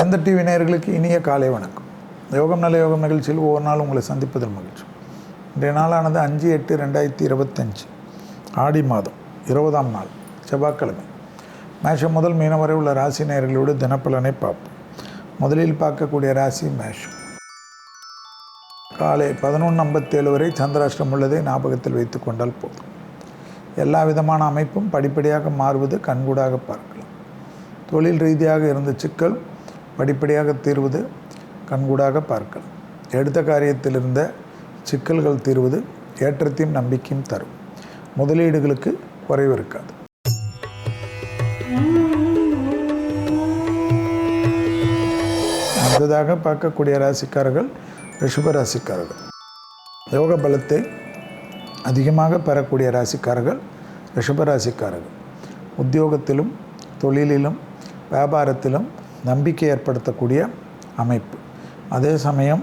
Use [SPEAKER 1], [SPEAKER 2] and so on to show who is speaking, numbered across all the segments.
[SPEAKER 1] Chandar TV நேயர்களுக்கு இனிய காலை வணக்கம். யோகம் நல்ல யோகம் நிகழ்ச்சியில் ஒவ்வொரு நாளும் உங்களை சந்திப்பதில் மகிழ்ச்சி. இன்றைய நாளானது 5/8/2025 ஆடி மாதம் 20ஆம் நாள் செவ்வாய்க்கிழமை. மேஷம் முதல் மீனம் வரை உள்ள ராசி நேயர்களோடு தினப்பலனை பார்ப்போம். முதலில் பார்க்கக்கூடிய ராசி மேஷம். காலை 11:57 வரை சந்திராஷ்டிரம் உள்ளதை ஞாபகத்தில் வைத்து கொண்டால் போதும். எல்லா விதமான அமைப்பும் படிப்படியாக மாறுவது கண்கூடாக பார்க்கலாம். தொழில் ரீதியாக இருந்த சிக்கல் படிப்படியாக தீர்வது கண்கூடாக பார்க்கலாம். எடுத்த காரியத்தில் இருந்த சிக்கல்கள் தீர்வது ஏற்றத்தையும் நம்பிக்கையும் தரும். முதலீடுகளுக்கு குறைவு இருக்காது. அடுத்ததாக பார்க்கக்கூடிய ராசிக்காரர்கள் ரிஷப ராசிக்காரர்கள். யோக பலத்தை அதிகமாக பெறக்கூடிய ராசிக்காரர்கள் ரிஷப ராசிக்காரர்கள். உத்தியோகத்திலும் தொழிலிலும் வியாபாரத்திலும் நம்பிக்கை ஏற்படுத்தக்கூடிய அமைப்பு. அதே சமயம்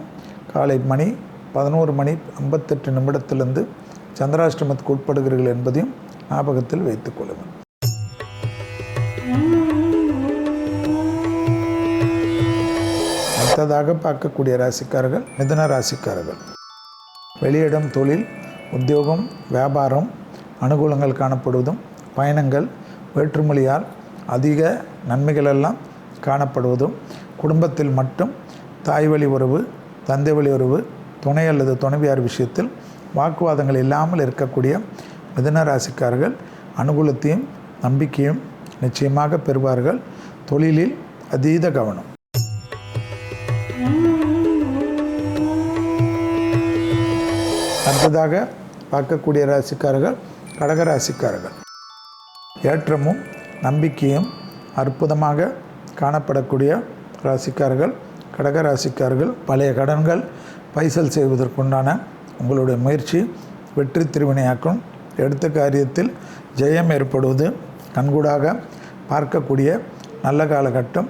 [SPEAKER 1] காலை 11:58 சந்திராஷ்டிரமத்துக்கு உட்படுகிறீர்கள் என்பதையும் ஞாபகத்தில் வைத்துக் கொள்ளுங்கள். அடுத்ததாக பார்க்கக்கூடிய ராசிக்காரர்கள் மிதுன ராசிக்காரர்கள். வெளியிடம் தொழில் உத்தியோகம் வியாபாரம் அனுகூலங்கள் காணப்படுவதும் பயணங்கள் வேற்றுமொழியால் அதிக நன்மைகளெல்லாம் காணப்படுவதும் குடும்பத்தில் மட்டும் தாய் வழி உறவு தந்தை வழி உறவு துணை அல்லது துணைவியார் விஷயத்தில் வாக்குவாதங்கள் இல்லாமல் இருக்கக்கூடிய மிதுன ராசிக்காரர்கள் அனுகூலத்தையும் நம்பிக்கையும் நிச்சயமாக பெறுவார்கள். தொழிலில் அதீத கவனம். அடுத்ததாக பார்க்கக்கூடிய ராசிக்காரர்கள் கடகராசிக்காரர்கள். ஏற்றமும் நம்பிக்கையும் அற்புதமாக காணப்படக்கூடிய ராசிக்காரர்கள் கடகராசிக்காரர்கள். பழைய கடன்கள் பைசல் செய்வதற்குண்டான உங்களுடைய முயற்சி வெற்றி திருவினையாக்கும். எடுத்த காரியத்தில் ஜெயம் ஏற்படுவது கண்கூடாக பார்க்கக்கூடிய நல்ல காலகட்டம்.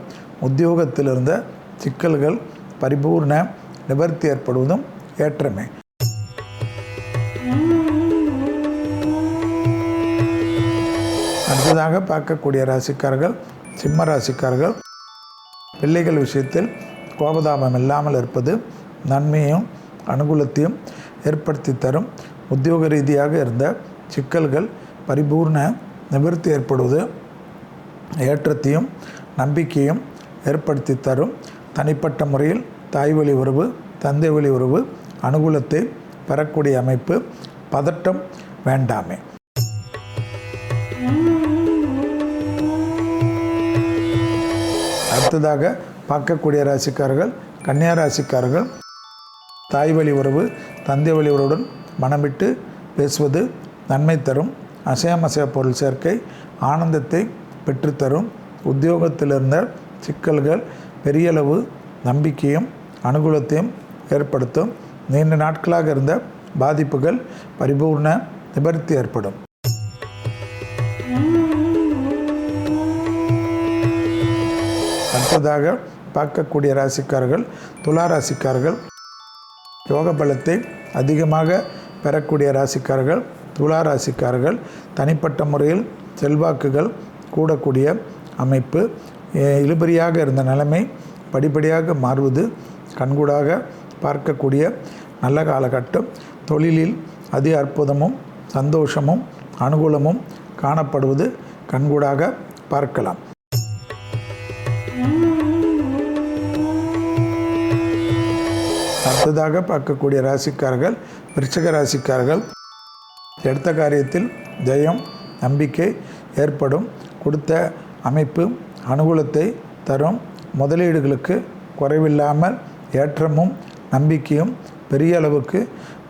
[SPEAKER 1] உத்தியோகத்தில் இருந்த சிக்கல்கள் பரிபூர்ண நிவர்த்தி ஏற்படுவதும் ஏற்றமே. அடுத்ததாக பார்க்கக்கூடிய ராசிக்காரர்கள் சிம்ம ராசிக்காரர்கள். பிள்ளைகள் விஷயத்தில் கோபதாபம் இல்லாமல் இருப்பது நன்மையும் அனுகூலத்தையும் ஏற்படுத்தி தரும். உத்தியோக ரீதியாக இருந்த சிக்கல்கள் பரிபூர்ண நிவர்த்தி ஏற்படுவது ஏற்றத்தையும் நம்பிக்கையும் ஏற்படுத்தி தரும். தனிப்பட்ட முறையில் தாய் வழி உறவு தந்தை வழி உறவு அனுகூலத்தை பெறக்கூடிய அமைப்பு. பதட்டம் வேண்டாமே. அடுத்ததாக பார்க்கக்கூடிய ராசிக்காரர்கள் கன்னியா ராசிக்காரர்கள். தாய் வழி உறவு தந்தை வழி உறவுடன் மனமிட்டு பேசுவது நன்மை தரும். அசையாமசைய பொருள் சேர்க்கை ஆனந்தத்தை பெற்றுத்தரும். உத்தியோகத்தில் இருந்த சிக்கல்கள் பெரியளவு நம்பிக்கையும் அனுகூலத்தையும் ஏற்படுத்தும். நீண்ட நாட்களாக இருந்த பாதிப்புகள் பரிபூர்ண நிவர்த்தி ஏற்படும். அடுத்ததாக பார்க்கக்கூடிய ராசிக்காரர்கள் துலா ராசிக்காரர்கள். யோக பலத்தை அதிகமாக பெறக்கூடிய ராசிக்காரர்கள் துலா ராசிக்காரர்கள். தனிப்பட்ட முறையில் செல்வாக்குகள் கூடக்கூடிய அமைப்பு. இழுபறியாக இருந்த நிலைமை படிப்படியாக மாறுவது கண்கூடாக பார்க்கக்கூடிய நல்ல காலகட்டம். தொழிலில் அதி அற்புதமும் சந்தோஷமும் அனுகூலமும் காணப்படுவது கண்கூடாக பார்க்கலாம். அடுத்ததாக பார்க்கக்கூடிய ராசிக்காரர்கள் விருச்சிக ராசிக்காரர்கள். எடுத்த காரியத்தில் ஜெயம் நம்பிக்கை ஏற்படும். கொடுத்த அமைப்பு அனுகூலத்தை தரும். முதலீடுகளுக்கு குறைவில்லாமல் ஏற்றமும் நம்பிக்கையும் பெரிய அளவுக்கு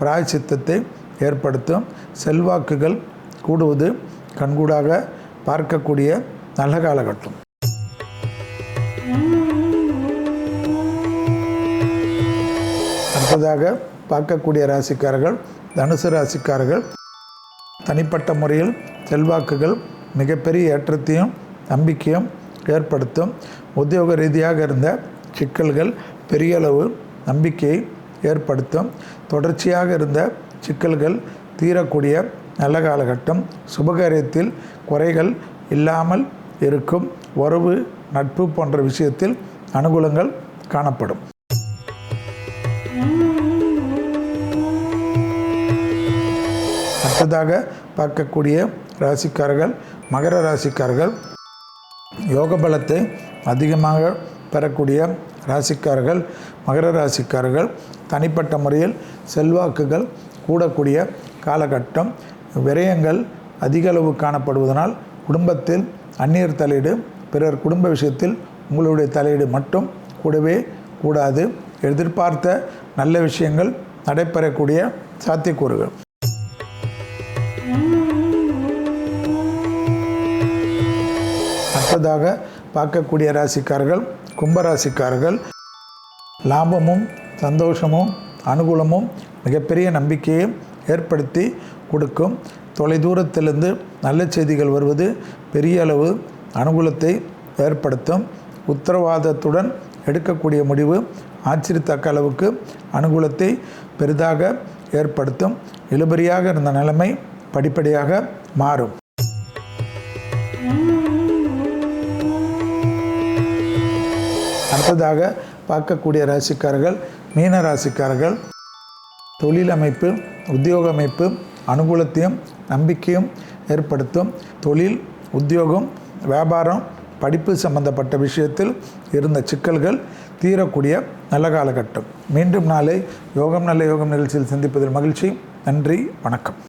[SPEAKER 1] பிராயச்சித்தத்தை ஏற்படுத்தும். செல்வாக்குகள் கூடுவது கண்கூடாக பார்க்கக்கூடிய நல்ல காலகட்டம். அடுத்ததாக பார்க்கக்கூடிய ராசிக்காரர்கள் தனுசு ராசிக்காரர்கள். தனிப்பட்ட முறையில் செல்வாக்குகள் மிகப்பெரிய ஏற்றத்தையும் நம்பிக்கையும் ஏற்படுத்தும். உத்தியோக ரீதியாக இருந்த சிக்கல்கள் பெரிய அளவு நம்பிக்கையை ஏற்படுத்தும். தொடர்ச்சியாக இருந்த சிக்கல்கள் தீரக்கூடிய நல்ல காலகட்டம். சுபகாரியத்தில் குறைகள் இல்லாமல் இருக்கும். உறவு நட்பு போன்ற விஷயத்தில் அனுகூலங்கள் காணப்படும். அடுத்ததாக பார்க்கக்கூடிய ராசிக்காரர்கள் மகர ராசிக்காரர்கள். யோக பலத்தை அதிகமாக பெறக்கூடிய ராசிக்காரர்கள் மகர ராசிக்காரர்கள். தனிப்பட்ட முறையில் செல்வாக்குகள் கூடக்கூடிய காலகட்டம். விரயங்கள் அதிக அளவு காணப்படுவதனால் குடும்பத்தில் அந்நியர் தலையீடு, பிறர் குடும்ப விஷயத்தில் உங்களுடைய தலையீடு மட்டும் கூடவே கூடாது. எதிர்பார்த்த நல்ல விஷயங்கள் நடைபெறக்கூடிய சாத்தியக்கூறுகள். அடுத்ததாக பார்க்கக்கூடிய ராசிக்காரர்கள் கும்பராசிக்காரர்கள். லாபமும் சந்தோஷமும் அனுகூலமும் மிகப்பெரிய நம்பிக்கையை ஏற்படுத்தி கொடுக்கும். தொலைதூரத்திலிருந்து நல்ல செய்திகள் வருவது பெரிய அளவு அனுகூலத்தை ஏற்படுத்தும். உத்தரவாதத்துடன் எடுக்கக்கூடிய முடிவு ஆச்சரியத்தக்க அளவுக்கு அனுகூலத்தை பெரிதாக ஏற்படுத்தும். இழுபறியாக இருந்த நிலைமை படிப்படியாக மாறும். அடுத்ததாக பார்க்கக்கூடிய ராசிக்காரர்கள் மீன ராசிக்காரர்கள். தொழில் அமைப்பு உத்தியோக அமைப்பு அனுகூலத்தையும் நம்பிக்கையும் ஏற்படுத்தும். தொழில் உத்தியோகம் வியாபாரம் படிப்பு சம்பந்தப்பட்ட விஷயத்தில் இருந்த சிக்கல்கள் தீரக்கூடிய நல்ல காலகட்டம். மீண்டும் நாளை யோகம் நல்ல யோகம் நிகழ்ச்சியில் சந்திப்பதில் மகிழ்ச்சி. நன்றி, வணக்கம்.